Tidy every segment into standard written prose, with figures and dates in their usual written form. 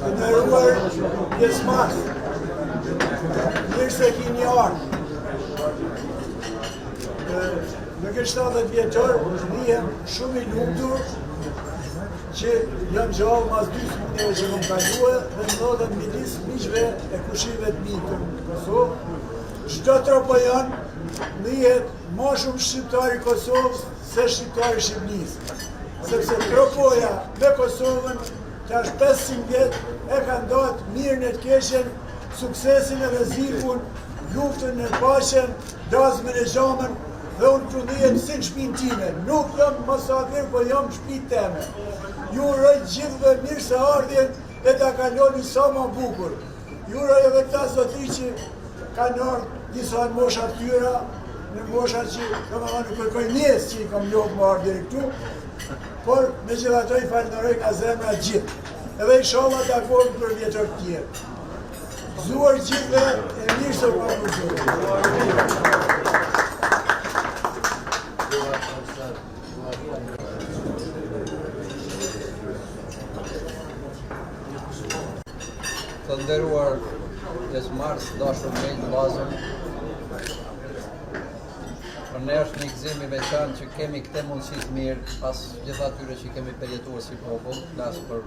Të nderuar pjesëmarrës, mirë se keni ardhur. Në këtë 70 vjetor, ndihem shumë i lumtur që jam gjallë mas 2 smuneve që më kaluar dhe ndodhen midis miqve e kushive të mi të Kosovë. Çdo tropojan ndihet më shumë shqiptari i Kosovës se shqiptari i Shqipërisë. Sepse tropoja me Kosovën tash 500 vjet e ka ndodhur mirën e të keqen, suksesin e rrezikun, luftën e paqen, dazmën e xhamën dhe unë të ndihem si në shtëpinë time. Nuk jam masakir, po jam në shtëpinë time. Ju uroj gjithëve mirë se ardhjen e ta kaloni sa më bukur. Ju uroj edhe këta zotëri që kanë ardhur disa në mosha të tyra, në mosha që domethënë kërkoj njerëz që i kam lodhur më ardhur këtu, por megjithatë i falenderoj nga zemra gjithë. Edhe inshallah takohemi për vjetor të tjerë. Zuar gjithëve e mirë se pa përgjur. Të nderuar pjesëmarrës, dashur miq, vllazër. Për ne është një gëzim i veçantë që kemi këtë mundësi të mirë pas gjithë atyre që kemi përjetuar si popull, flas për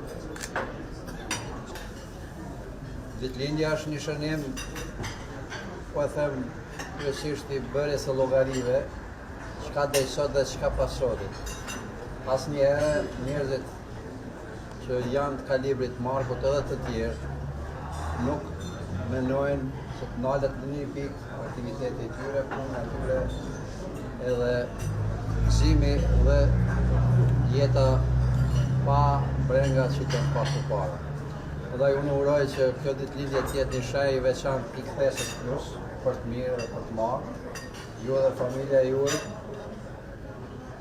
ditëlindja është një shënim, po e them kryesisht i bërjes së llogarive, çka dej sot dhe çka pas sotit. Asnjëherë njerëzit që janë të kalibrit Markut edhe të tjerë nuk menojnë se të ndalet në një pikë aktiviteti i tyre, punë e tyre, edhe gëzimi dhe jeta pa brenga që të pas përpara. Edhe unë uroj që kjo ditëlindje të jetë një shaj i veçantë i kthesës plus për të mirë dhe për të marrë, ju dhe familja juaj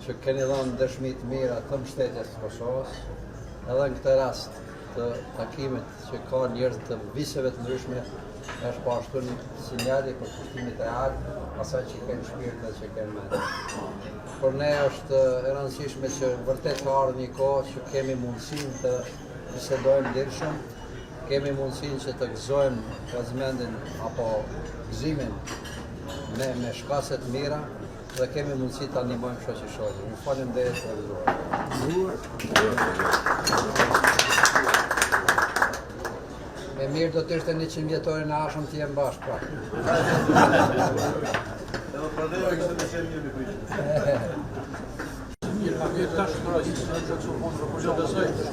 që keni dhënë dëshmi të mira të mbështetjes së Kosovës, edhe në këtë rast të takimit që ka njerëz të viseve të ndryshme, është po ashtu një sinjali për kushtimit real, asaj që kenë shpirt dhe që kenë mend. Por ne është e rëndësishme që vërtet ka ardhur një kohë që kemi mundësinë të bisedojmë lirshëm, kemi mundësinë që të gëzojmë razmendin apo gëzimin me shkase të mira dhe kemi mundësi të animojmë shoqërisht. Ju falenderoj për e mirë do të ishte 100 vjetorin e ashëm të jenë bashkë pra. Edhe praneva kështë të shenë mirë me kujtë. Mirë, a këtë tash të rajtë, në që të sufonë, për që të sejtë,